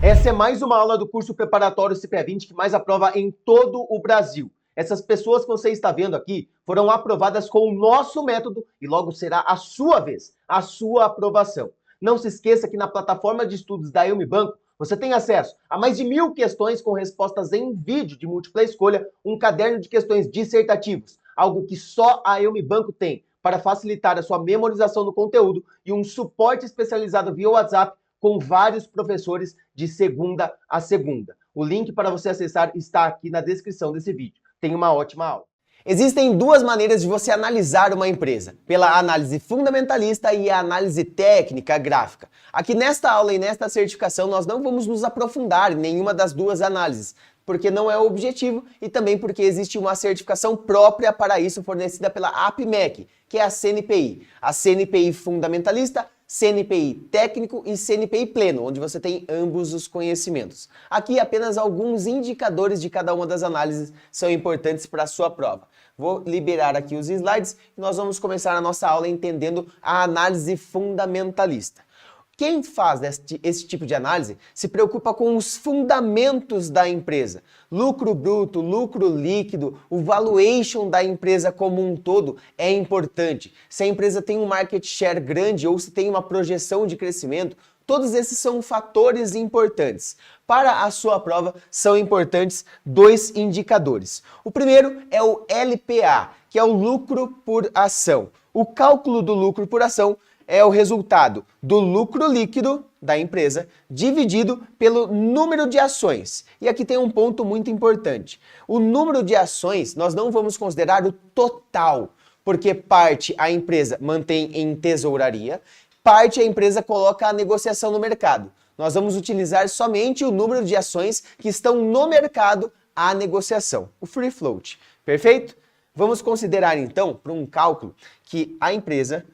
Essa é mais uma aula do curso preparatório CPA20 que mais aprova em todo o Brasil. Essas pessoas que você está vendo aqui foram aprovadas com o nosso método e logo será a sua vez, a sua aprovação. Não se esqueça que na plataforma de estudos da Banco você tem acesso a mais de 1000 questões com respostas em vídeo de múltipla escolha, um caderno de questões dissertativos, algo que só a Banco tem para facilitar a sua memorização do conteúdo e um suporte especializado via WhatsApp com vários professores de segunda a segunda. O link para você acessar está aqui na descrição desse vídeo. Tenha uma ótima aula. Existem duas maneiras de você analisar uma empresa, pela análise fundamentalista e a análise técnica gráfica. Aqui nesta aula e nesta certificação nós não vamos nos aprofundar em nenhuma das duas análises, porque não é o objetivo e também porque existe uma certificação própria para isso fornecida pela APMEC, que é a CNPI. A CNPI fundamentalista, CNPI técnico e CNPI pleno, onde você tem ambos os conhecimentos. Aqui apenas alguns indicadores de cada uma das análises são importantes para a sua prova. Vou liberar aqui os slides e nós vamos começar a nossa aula entendendo a análise fundamentalista. Quem faz esse tipo de análise se preocupa com os fundamentos da empresa. Lucro bruto, lucro líquido, o valuation da empresa como um todo é importante. Se a empresa tem um market share grande ou se tem uma projeção de crescimento, todos esses são fatores importantes. Para a sua prova, são importantes dois indicadores. O primeiro é o LPA, que é o lucro por ação. O cálculo do lucro por ação é o resultado do lucro líquido da empresa dividido pelo número de ações. E aqui tem um ponto muito importante. O número de ações nós não vamos considerar o total, porque parte a empresa mantém em tesouraria, parte a empresa coloca a negociação no mercado. Nós vamos utilizar somente o número de ações que estão no mercado à negociação, o free float. Perfeito? Vamos considerar então, para um cálculo, que a empresa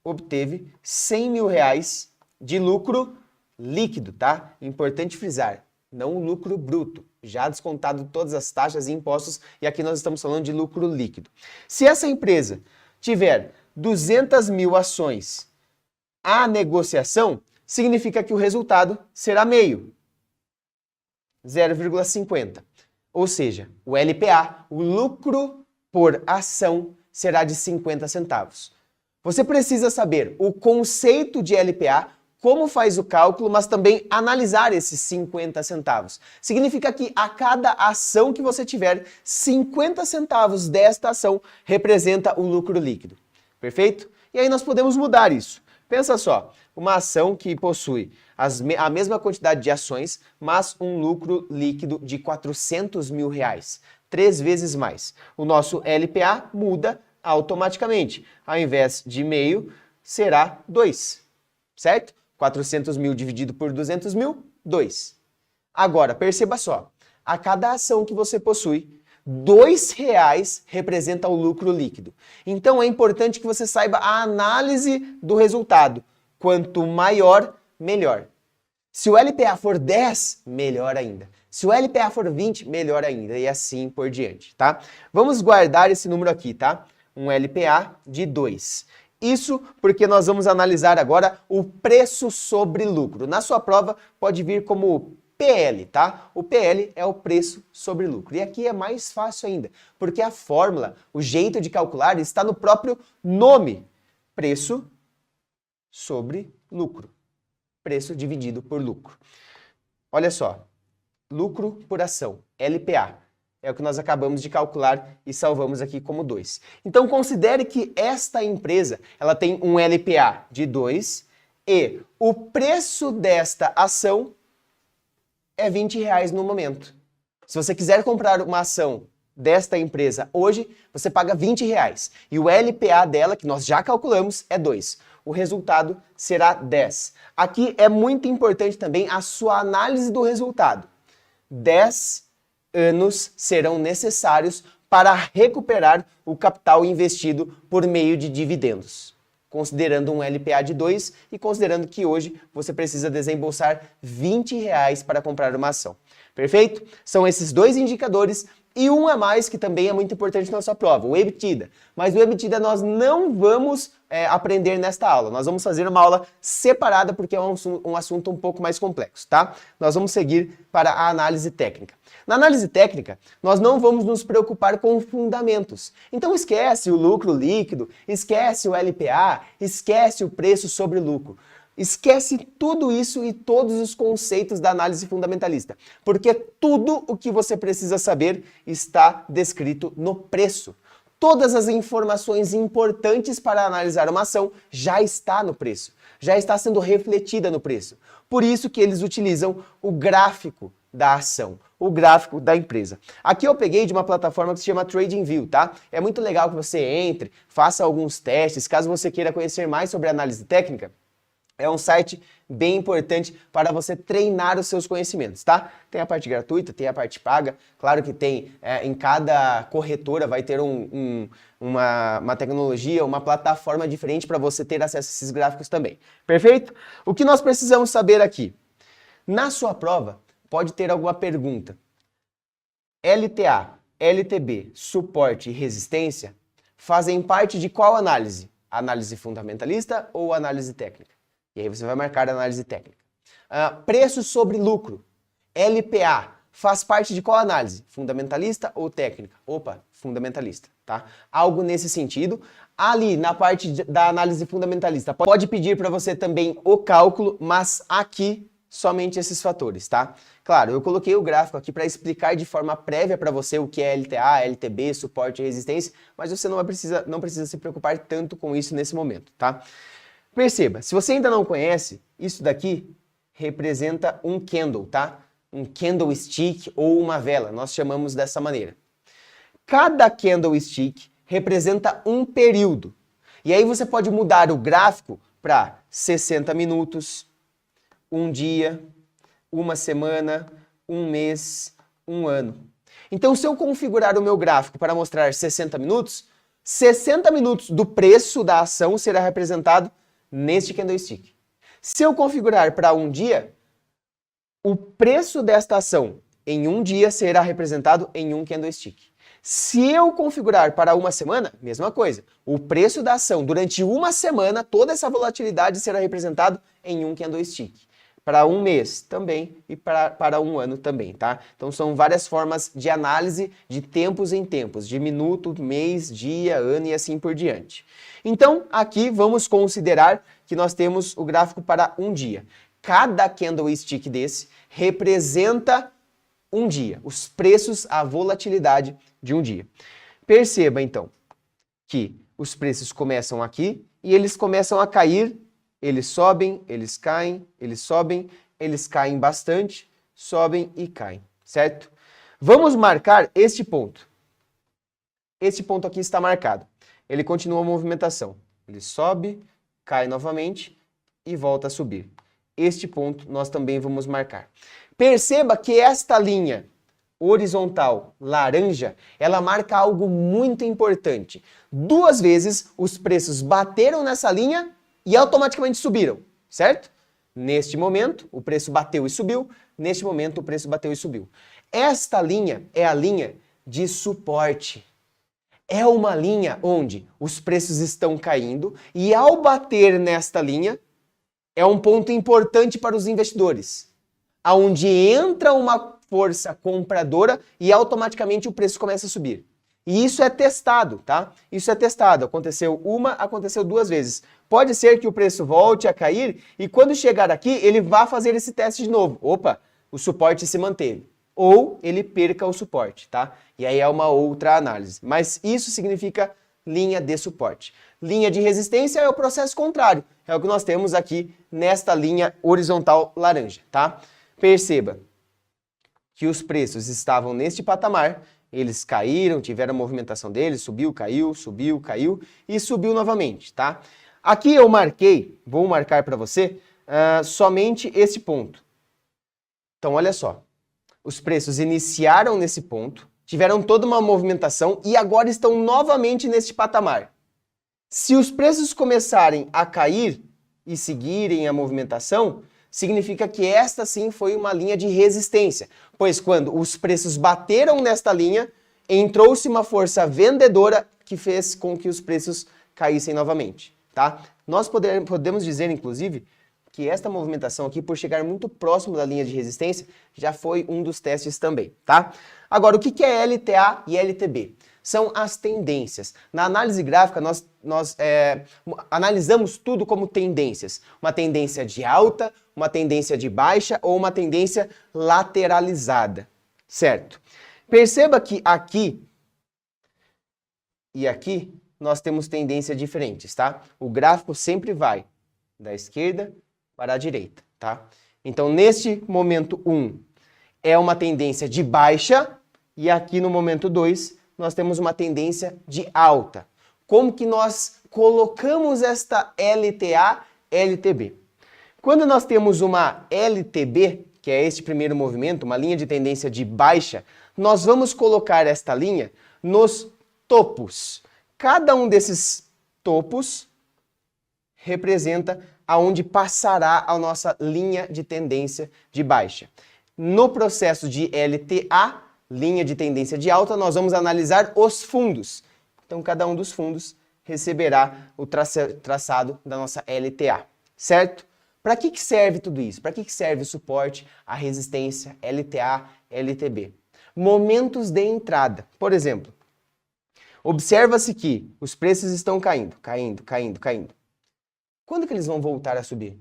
obteve 100 mil reais de lucro líquido, tá? Importante frisar, não o lucro bruto, já descontado todas as taxas e impostos, e aqui nós estamos falando de lucro líquido. Se essa empresa tiver 200 mil ações à negociação, significa que o resultado será meio, 0,50. Ou seja, o LPA, o lucro por ação, será de 50 centavos. Você precisa saber o conceito de LPA, como faz o cálculo, mas também analisar esses 50 centavos. Significa que a cada ação que você tiver, 50 centavos desta ação representa o lucro líquido. Perfeito? E aí nós podemos mudar isso. Pensa só, uma ação que possui a mesma quantidade de ações, mas um lucro líquido de 400 mil reais. 3 vezes mais. O nosso LPA muda automaticamente. Ao invés de meio, será 2, certo? 400 mil dividido por 200 mil, 2. Agora, perceba só, a cada ação que você possui, R$2 representa o lucro líquido. Então é importante que você saiba a análise do resultado. Quanto maior, melhor. Se o LPA for 10, melhor ainda. Se o LPA for 20, melhor ainda. E assim por diante, tá? Vamos guardar esse número aqui, tá? Um LPA de 2. Isso porque nós vamos analisar agora o preço sobre lucro. Na sua prova pode vir como PL, tá? O PL é o preço sobre lucro. E aqui é mais fácil ainda, porque a fórmula, o jeito de calcular está no próprio nome. Preço sobre lucro. Preço dividido por lucro. Olha só, lucro por ação, LPA. É o que nós acabamos de calcular e salvamos aqui como 2. Então considere que esta empresa ela tem um LPA de 2 e o preço desta ação é R$20 no momento. Se você quiser comprar uma ação desta empresa hoje, você paga R$20. E o LPA dela, que nós já calculamos, é 2. O resultado será 10. Aqui é muito importante também a sua análise do resultado. 10 anos serão necessários para recuperar o capital investido por meio de dividendos, considerando um LPA de 2 e considerando que hoje você precisa desembolsar R$20 para comprar uma ação. Perfeito? São esses dois indicadores E um a mais, que também é muito importante na sua prova, o EBITDA. Mas o EBITDA nós não vamos aprender nesta aula. Nós vamos fazer uma aula separada porque é um assunto um pouco mais complexo, tá? Nós vamos seguir para a análise técnica. Na análise técnica, nós não vamos nos preocupar com fundamentos. Então esquece o lucro líquido, esquece o LPA, esquece o preço sobre lucro. Esquece tudo isso e todos os conceitos da análise fundamentalista, porque tudo o que você precisa saber está descrito no preço. Todas as informações importantes para analisar uma ação já está no preço, já está sendo refletida no preço. Por isso que eles utilizam o gráfico da ação, o gráfico da empresa. Aqui eu peguei de uma plataforma que se chama TradingView, tá? É muito legal que você entre, faça alguns testes, caso você queira conhecer mais sobre análise técnica. É um site bem importante para você treinar os seus conhecimentos, tá? Tem a parte gratuita, tem a parte paga. Claro que tem, em cada corretora vai ter uma tecnologia, uma plataforma diferente para você ter acesso a esses gráficos também. Perfeito? O que nós precisamos saber aqui? Na sua prova, pode ter alguma pergunta. LTA, LTB, suporte e resistência fazem parte de qual análise? Análise fundamentalista ou análise técnica? E aí você vai marcar a análise técnica. Preço sobre lucro, LPA, faz parte de qual análise? Fundamentalista ou técnica? Opa, fundamentalista, tá? Algo nesse sentido. Ali, na parte da análise fundamentalista, pode pedir para você também o cálculo, mas aqui somente esses fatores, tá? Claro, eu coloquei o gráfico aqui para explicar de forma prévia para você o que é LTA, LTB, suporte e resistência, mas você não precisa se preocupar tanto com isso nesse momento, tá? Perceba, se você ainda não conhece, isso daqui representa um candle, tá? Um candlestick ou uma vela, nós chamamos dessa maneira. Cada candlestick representa um período. E aí você pode mudar o gráfico para 60 minutos, um dia, uma semana, um mês, um ano. Então, se eu configurar o meu gráfico para mostrar 60 minutos do preço da ação será representado neste candlestick. Se eu configurar para um dia, o preço desta ação em um dia será representado em um candlestick. Se eu configurar para uma semana, mesma coisa. O preço da ação durante uma semana, toda essa volatilidade será representado em um candlestick. Para um mês também e para um ano também, tá? Então são várias formas de análise de tempos em tempos, de minuto, mês, dia, ano e assim por diante. Então aqui vamos considerar que nós temos o gráfico para um dia. Cada candlestick desse representa um dia, os preços, a volatilidade de um dia. Perceba então que os preços começam aqui e eles começam a cair. Eles sobem, eles caem, eles sobem, eles caem bastante, sobem e caem, certo? Vamos marcar este ponto. Este ponto aqui está marcado. Ele continua a movimentação. Ele sobe, cai novamente e volta a subir. Este ponto nós também vamos marcar. Perceba que esta linha horizontal laranja, ela marca algo muito importante. Duas vezes os preços bateram nessa linha e automaticamente subiram, certo? Neste momento, o preço bateu e subiu. Neste momento, o preço bateu e subiu. Esta linha é a linha de suporte. É uma linha onde os preços estão caindo e ao bater nesta linha, é um ponto importante para os investidores, aonde entra uma força compradora e automaticamente o preço começa a subir. E isso é testado, tá? Isso é testado. Aconteceu duas vezes. Pode ser que o preço volte a cair e quando chegar aqui, ele vá fazer esse teste de novo. Opa, o suporte se manteve. Ou ele perca o suporte, tá? E aí é uma outra análise. Mas isso significa linha de suporte. Linha de resistência é o processo contrário. É o que nós temos aqui nesta linha horizontal laranja, tá? Perceba que os preços estavam neste patamar. Eles caíram, tiveram a movimentação deles, subiu, caiu e subiu novamente, tá? Aqui eu marquei, vou marcar para você, somente esse ponto. Então, olha só. Os preços iniciaram nesse ponto, tiveram toda uma movimentação e agora estão novamente neste patamar. Se os preços começarem a cair e seguirem a movimentação, significa que esta sim foi uma linha de resistência, pois quando os preços bateram nesta linha, entrou-se uma força vendedora que fez com que os preços caíssem novamente, tá? Nós podemos dizer, inclusive, que esta movimentação aqui, por chegar muito próximo da linha de resistência, já foi um dos testes também, tá? Agora, o que é LTA e LTB? São as tendências. Na análise gráfica, nós analisamos tudo como tendências. Uma tendência de alta, uma tendência de baixa ou uma tendência lateralizada, certo? Perceba que aqui e aqui nós temos tendências diferentes, tá? O gráfico sempre vai da esquerda para a direita, tá? Então, neste momento 1, é uma tendência de baixa, e aqui no momento 2, nós temos uma tendência de alta. Como que nós colocamos esta LTA, LTB? Quando nós temos uma LTB, que é este primeiro movimento, uma linha de tendência de baixa, nós vamos colocar esta linha nos topos. Cada um desses topos representa aonde passará a nossa linha de tendência de baixa. No processo de LTA, linha de tendência de alta, nós vamos analisar os fundos. Então, cada um dos fundos receberá o traçado da nossa LTA, certo? Para que serve tudo isso? Para que serve o suporte, a resistência, LTA, LTB? Momentos de entrada. Por exemplo, observa-se que os preços estão caindo. Quando que eles vão voltar a subir?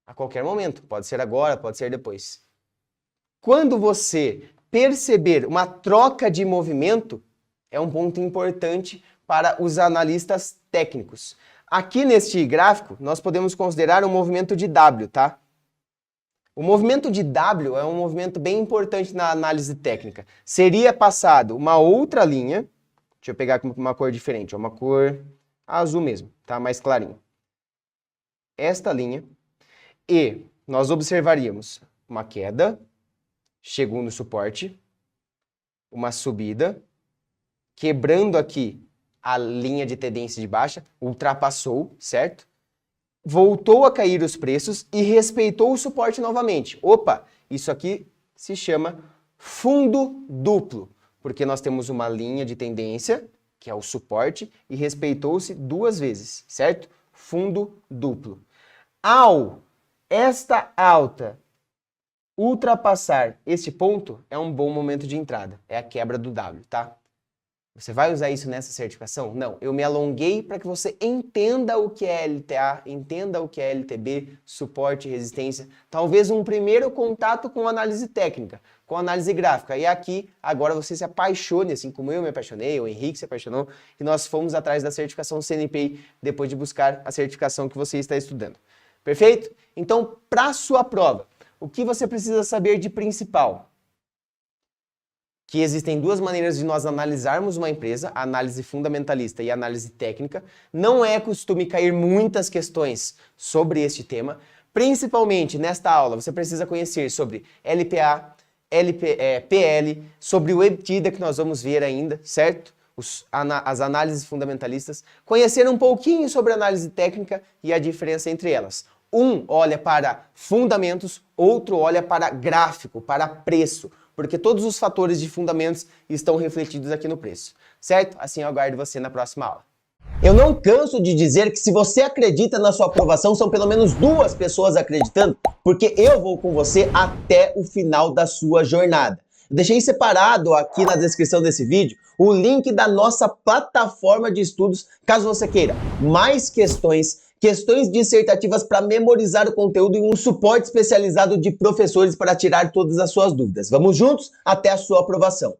A qualquer momento. Pode ser agora, pode ser depois. Quando você perceber uma troca de movimento, é um ponto importante para os analistas técnicos. Aqui neste gráfico, nós podemos considerar um movimento de W, tá? O movimento de W é um movimento bem importante na análise técnica. Seria passado uma outra linha, deixa eu pegar uma cor diferente, uma cor azul mesmo, tá? Mais clarinho. Esta linha, e nós observaríamos uma queda, chegou no suporte, uma subida, quebrando aqui a linha de tendência de baixa, ultrapassou, certo? Voltou a cair os preços e respeitou o suporte novamente. Opa, isso aqui se chama fundo duplo, porque nós temos uma linha de tendência, que é o suporte, e respeitou-se duas vezes, certo? Fundo duplo. Ao esta alta ultrapassar este ponto, é um bom momento de entrada. É a quebra do W, tá? Você vai usar isso nessa certificação? Não, eu me alonguei para que você entenda o que é LTA, entenda o que é LTB, suporte, resistência, talvez um primeiro contato com análise técnica, com análise gráfica. E aqui, agora você se apaixone, assim como eu me apaixonei, o Henrique se apaixonou, e nós fomos atrás da certificação CNPI depois de buscar a certificação que você está estudando. Perfeito? Então, para a sua prova, o que você precisa saber de principal? Que existem duas maneiras de nós analisarmos uma empresa, a análise fundamentalista e a análise técnica. Não é costume cair muitas questões sobre este tema. Principalmente nesta aula, você precisa conhecer sobre LPA, PL, sobre o EBITDA que nós vamos ver ainda, certo? As análises fundamentalistas. Conhecer um pouquinho sobre a análise técnica e a diferença entre elas. Um olha para fundamentos, outro olha para gráfico, para preço, porque todos os fatores de fundamentos estão refletidos aqui no preço, certo? Assim eu aguardo você na próxima aula. Eu não canso de dizer que se você acredita na sua aprovação, são pelo menos 2 pessoas acreditando, porque eu vou com você até o final da sua jornada. Eu deixei separado aqui na descrição desse vídeo o link da nossa plataforma de estudos, caso você queira mais questões dissertativas para memorizar o conteúdo e um suporte especializado de professores para tirar todas as suas dúvidas. Vamos juntos até a sua aprovação.